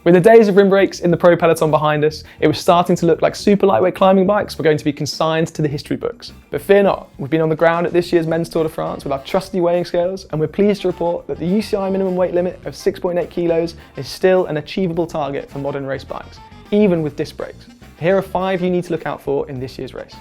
With the days of rim brakes in the pro peloton behind us, it was starting to look like super lightweight climbing bikes were going to be consigned to the history books. But fear not, we've been on the ground at this year's Men's Tour de France with our trusty weighing scales, and we're pleased to report that the UCI minimum weight limit of 6.8 kilos is still an achievable target for modern race bikes, even with disc brakes. Here are 5 you need to look out for in this year's race.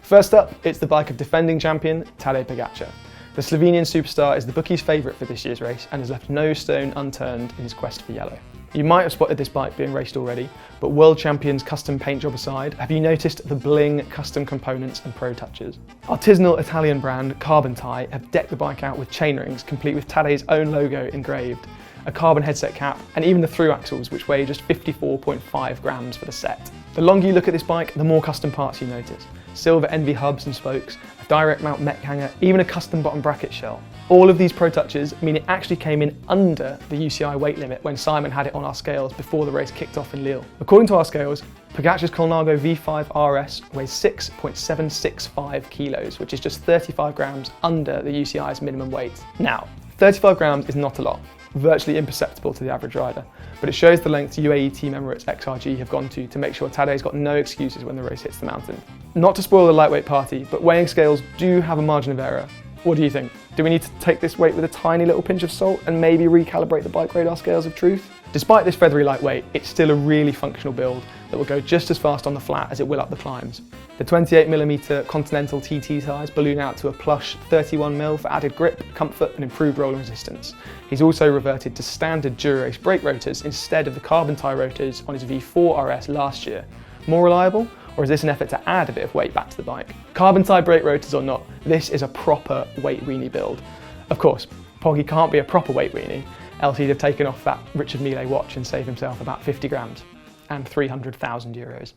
First up, it's the bike of defending champion Tadej Pogačar. The Slovenian superstar is the bookies' favourite for this year's race and has left no stone unturned in his quest for yellow. You might have spotted this bike being raced already, but world champion's custom paint job aside, have you noticed the bling custom components and pro touches? Artisanal Italian brand Carbon Tie have decked the bike out with chainrings complete with Tadej's own logo engraved, a carbon headset cap, and even the through axles, which weigh just 54.5 grams for the set. The longer you look at this bike, the more custom parts you notice. Silver Envy hubs and spokes, a direct mount mech hanger, even a custom bottom bracket shell. All of these pro touches mean it actually came in under the UCI weight limit when Simon had it on our scales before the race kicked off in Lille. According to our scales, Pogačar's Colnago V5RS weighs 6.765 kilos, which is just 35 grams under the UCI's minimum weight. Now, 35 grams is not a lot, virtually imperceptible to the average rider, but it shows the lengths UAE team Emirates XRG have gone to make sure Tadej's got no excuses when the race hits the mountain. Not to spoil the lightweight party, but weighing scales do have a margin of error. What do you think? Do we need to take this weight with a tiny little pinch of salt and maybe recalibrate the BikeRadar scales of truth? Despite this feathery lightweight, it's still a really functional build that will go just as fast on the flat as it will up the climbs. The 28mm Continental TT tyres balloon out to a plush 31mm for added grip, comfort and improved rolling resistance. He's also reverted to standard Dura-Ace brake rotors instead of the carbon tie rotors on his V4RS last year. More reliable? Or is this an effort to add a bit of weight back to the bike? Carbon tie brake rotors or not, this is a proper weight weenie build. Of course, Poggy can't be a proper weight weenie, else he'd have taken off that Richard Mille watch and saved himself about 50 grams and 300,000 euros.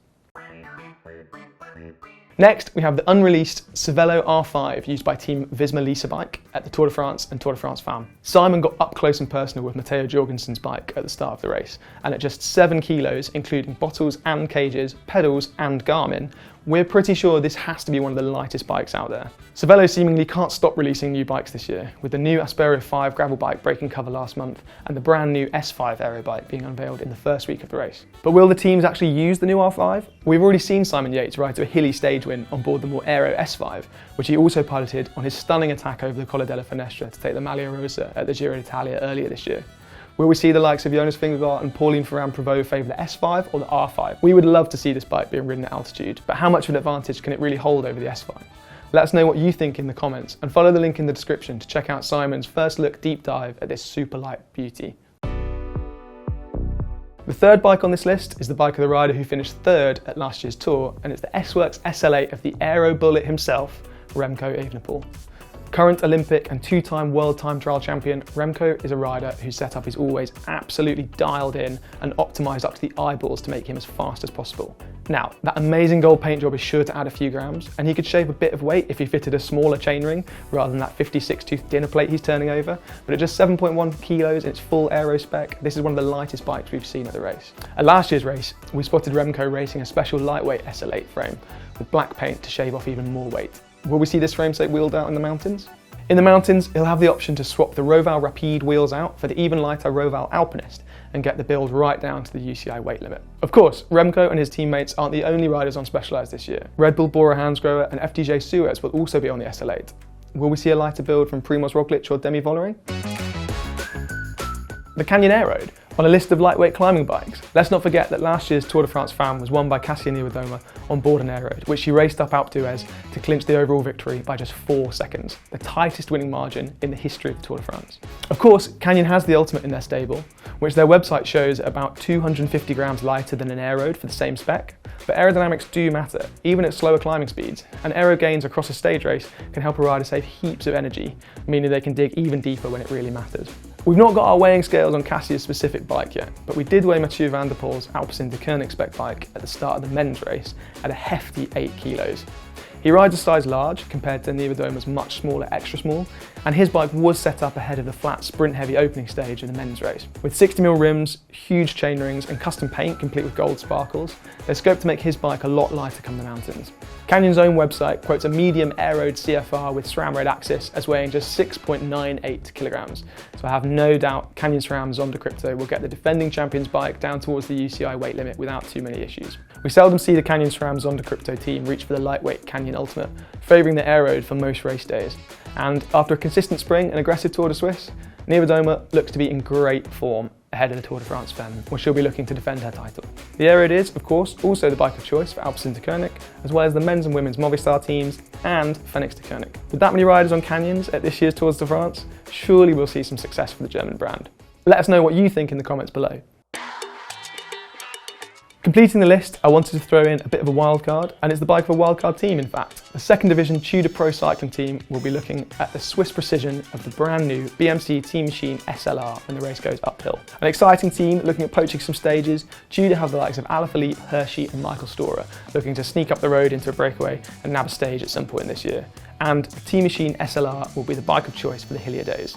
Next, we have the unreleased Cervélo R5 used by Team Visma Lease bike at the Tour de France and Tour de France Femmes. Simon got up close and personal with Matteo Jorgensen's bike at the start of the race, and at just 7 kilos, including bottles and cages, pedals and Garmin, we're pretty sure this has to be one of the lightest bikes out there. Cervélo seemingly can't stop releasing new bikes this year, with the new Aspero 5 gravel bike breaking cover last month and the brand new S5 aero bike being unveiled in the first week of the race. But will the teams actually use the new R5? We've already seen Simon Yates ride to a hilly stage win on board the more aero S5, which he also piloted on his stunning attack over the Colle della Finestra to take the Maglia Rosa at the Giro d'Italia earlier this year. Will we see the likes of Jonas Vingegaard and Pauline Ferrand-Prévot favour the S5 or the R5? We would love to see this bike being ridden at altitude, but how much of an advantage can it really hold over the S5? Let us know what you think in the comments and follow the link in the description to check out Simon's first look deep dive at this super light beauty. The third bike on this list is the bike of the rider who finished third at last year's tour, and it's the S-Works SL8 of the aero bullet himself, Remco Evenepoel. Current Olympic and 2-time world time trial champion, Remco is a rider whose setup is always absolutely dialed in and optimised up to the eyeballs to make him as fast as possible. Now, that amazing gold paint job is sure to add a few grams, and he could shave a bit of weight if he fitted a smaller chainring rather than that 56-tooth dinner plate he's turning over, but at just 7.1 kilos in its full aero spec, this is one of the lightest bikes we've seen at the race. At last year's race, we spotted Remco racing a special lightweight SL8 frame with black paint to shave off even more weight. Will we see this frame set wheeled out in the mountains? In the mountains, he'll have the option to swap the Roval Rapide wheels out for the even lighter Roval Alpinist and get the build right down to the UCI weight limit. Of course, Remco and his teammates aren't the only riders on Specialized this year. Red Bull Bora Hansgrohe and FDJ Suez will also be on the SL8. Will we see a lighter build from Primoz Roglic or Demi Vollering? The Canyon Aeroad, on a list of lightweight climbing bikes. Let's not forget that last year's Tour de France Femmes was won by Kasia Niewiadoma on board an Aeroad, which she raced up Alpe d'Huez to clinch the overall victory by just 4 seconds, the tightest winning margin in the history of the Tour de France. Of course, Canyon has the Ultimate in their stable, which their website shows about 250 grams lighter than an Aeroad for the same spec, but aerodynamics do matter, even at slower climbing speeds, and aero gains across a stage race can help a rider save heaps of energy, meaning they can dig even deeper when it really matters. We've not got our weighing scales on Kassia's specific bike yet, but we did weigh Mathieu van der Poel's Alpecin de Koning spec bike at the start of the men's race at a hefty 8 kilos. He rides a size large compared to Niewiadoma's much smaller extra small, and his bike was set up ahead of the flat sprint heavy opening stage of the men's race. With 60mm rims, huge chain rings and custom paint complete with gold sparkles, there's scope to make his bike a lot lighter come the mountains. Canyon's own website quotes a medium Aeroad CFR with SRAM raid axis as weighing just 6.98 kilograms. So I have no doubt Canyon SRAM Zonda Crypto will get the defending champion's bike down towards the UCI weight limit without too many issues. We seldom see the Canyon SRAM Zonda Crypto team reach for the lightweight Canyon Ultimate, favouring the Aeroad for most race days. And after a consistent spring and aggressive Tour de Suisse, Niewiadoma looks to be in great form ahead of the Tour de France Femme, where she'll be looking to defend her title. The Aeroad is, of course, also the bike of choice for Alpecin-Deceuninck, as well as the men's and women's Movistar teams and Fenix-Deceuninck. With that many riders on Canyons at this year's Tours de France, surely we'll see some success for the German brand. Let us know what you think in the comments below. Completing the list, I wanted to throw in a bit of a wildcard, and it's the bike of a wildcard team in fact. The second division Tudor Pro Cycling team will be looking at the Swiss precision of the brand new BMC TeamMachine SLR when the race goes uphill. An exciting team looking at poaching some stages. Tudor have the likes of Alaphilippe, Hershey and Michael Storer looking to sneak up the road into a breakaway and nab a stage at some point this year. And the TeamMachine SLR will be the bike of choice for the hillier days.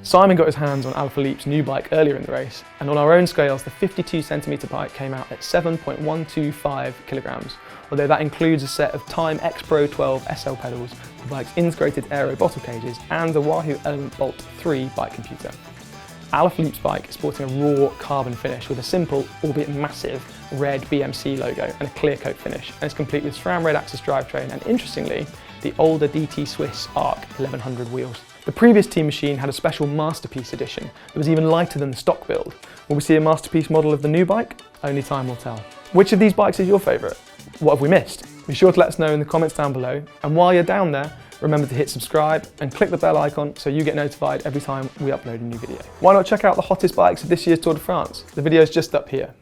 Simon got his hands on Alaphilippe's new bike earlier in the race, and on our own scales, the 52cm bike came out at 7.125 kilograms, although that includes a set of Time X Pro 12 SL pedals, the bike's integrated aero bottle cages, and the Wahoo Element Bolt 3 bike computer. Alaphilippe's bike is sporting a raw carbon finish with a simple, albeit massive, red BMC logo and a clear coat finish, and it's complete with SRAM raid axis drivetrain and, interestingly, the older DT Swiss ARC 1100 wheels. The previous TeamMachine had a special Masterpiece edition that was even lighter than the stock build. Will we see a Masterpiece model of the new bike? Only time will tell. Which of these bikes is your favourite? What have we missed? Be sure to let us know in the comments down below, and while you're down there, remember to hit subscribe and click the bell icon so you get notified every time we upload a new video. Why not check out the hottest bikes of this year's Tour de France? The video is just up here.